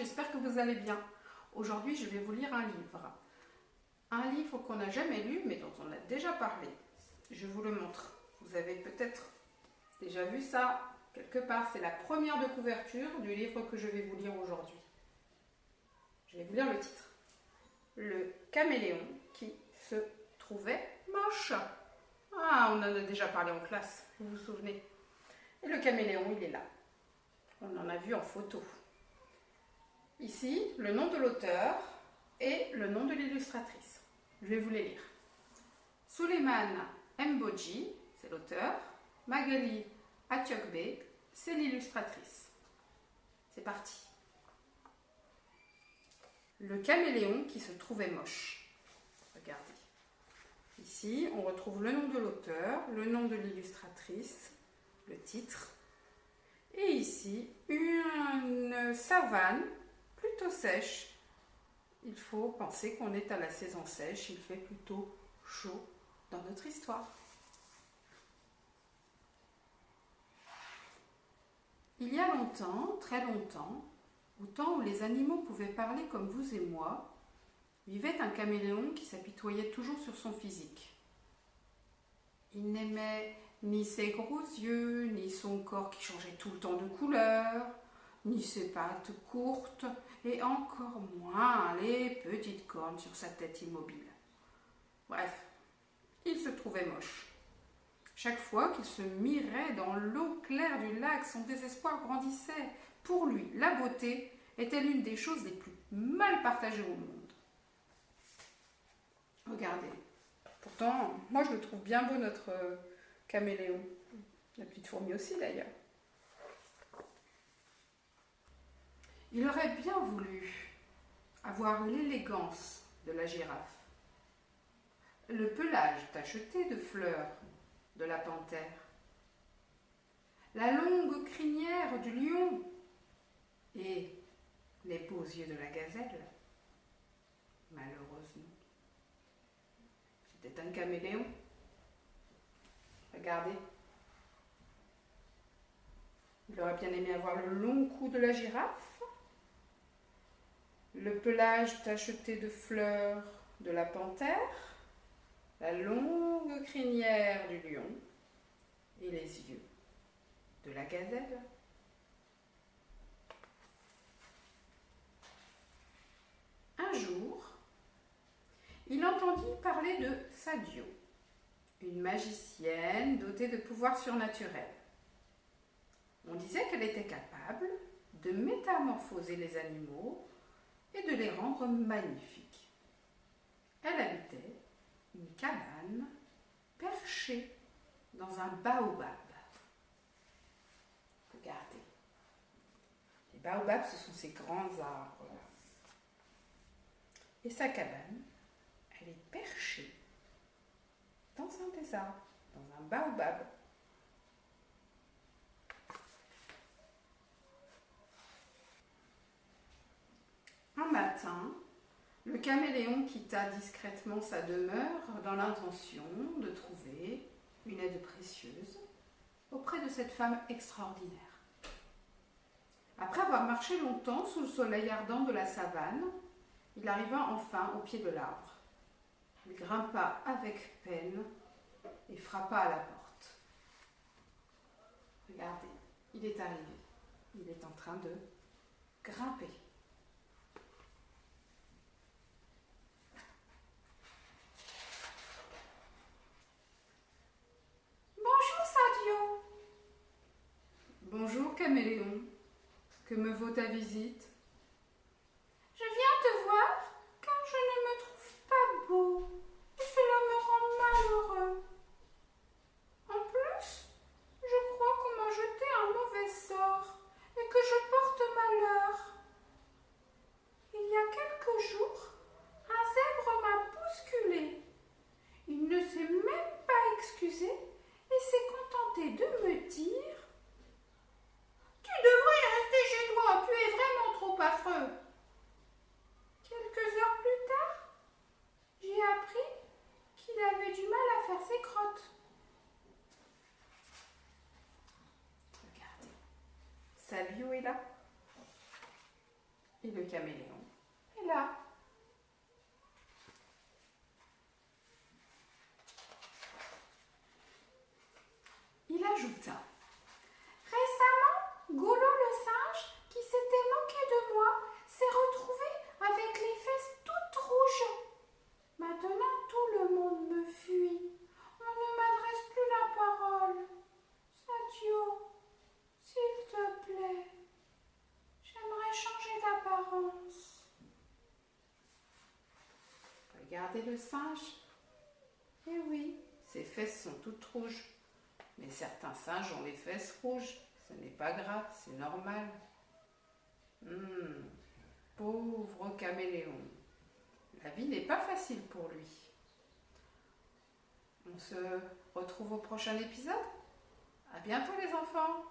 j'espère que vous allez bien. Aujourd'hui, je vais vous lire un livre. Un livre qu'on n'a jamais lu, mais dont on a déjà parlé. Je vous le montre. Vous avez peut-être déjà vu ça quelque part. C'est la première de couverture du livre que je vais vous lire aujourd'hui. Je vais vous lire le titre. Le caméléon qui se trouvait moche. Ah, on en a déjà parlé en classe, vous vous souvenez. Et le caméléon, il est là. On en a vu en photo. Ici, le nom de l'auteur et le nom de l'illustratrice. Je vais vous les lire. Souleymane Mbodji, c'est l'auteur. Magali Atiokbe, c'est l'illustratrice. C'est parti. Le caméléon qui se trouvait moche. Regardez. Ici, on retrouve le nom de l'auteur, le nom de l'illustratrice, le titre. Et ici, une savane plutôt sèche. Il faut penser qu'on est à la saison sèche, il fait plutôt chaud dans notre histoire. Il y a longtemps, très longtemps, au temps où les animaux pouvaient parler comme vous et moi, vivait un caméléon qui s'apitoyait toujours sur son physique. Il n'aimait ni ses gros yeux, ni son corps qui changeait tout le temps de couleur, ni ses pattes courtes, et encore moins les petites cornes sur sa tête immobile. Bref, il se trouvait moche. Chaque fois qu'il se mirait dans l'eau claire du lac, son désespoir grandissait. Pour lui, la beauté était l'une des choses les plus mal partagées au monde. Regardez. Pourtant, moi je le trouve bien beau, notre caméléon. La petite fourmi aussi d'ailleurs. Il aurait bien voulu avoir l'élégance de la girafe, le pelage tacheté de fleurs de la panthère, la longue crinière du lion et les beaux yeux de la gazelle. Malheureusement, c'était un caméléon. Regardez. Il aurait bien aimé avoir le long cou de la girafe, le pelage tacheté de fleurs de la panthère, la longue crinière du lion et les yeux de la gazelle. Un jour, il entendit parler de Sadio, une magicienne dotée de pouvoirs surnaturels. On disait qu'elle était capable de métamorphoser les animaux et de les rendre magnifiques. Elle habitait une cabane perchée dans un baobab. Regardez. Les baobabs, ce sont ces grands arbres-là. Et sa cabane, elle est perchée dans un des arbres, dans un baobab. Un matin, le caméléon quitta discrètement sa demeure dans l'intention de trouver une aide précieuse auprès de cette femme extraordinaire. Après avoir marché longtemps sous le soleil ardent de la savane, il arriva enfin au pied de l'arbre. Il grimpa avec peine et frappa à la porte. Regardez, il est arrivé. Il est en train de grimper. Bonjour caméléon, que me vaut ta visite? Je viens te voir car je ne me trouve pas beau et cela me rend malheureux. En plus, je crois qu'on m'a jeté un mauvais sort et que je porte malheur. Il y a quelques jours, un zèbre m'a bousculé. Il ne s'est même pas excusé et s'est contenté de me dire: tu devrais rester chez toi, tu es vraiment trop affreux. Quelques heures plus tard, j'ai appris qu'il avait du mal à faire ses crottes. Regardez, Salio est là. Et le caméléon est là. Il ajouta: Récemment, Golo le singe, qui s'était moqué de moi, s'est retrouvé avec les fesses toutes rouges. Maintenant, tout le monde me fuit. On ne m'adresse plus la parole. Sadio, s'il te plaît, j'aimerais changer d'apparence. Regardez le singe. Eh oui, ses fesses sont toutes rouges. Mais certains singes ont les fesses rouges. Ce n'est pas grave, c'est normal. Pauvre caméléon. La vie n'est pas facile pour lui. On se retrouve au prochain épisode. À bientôt les enfants.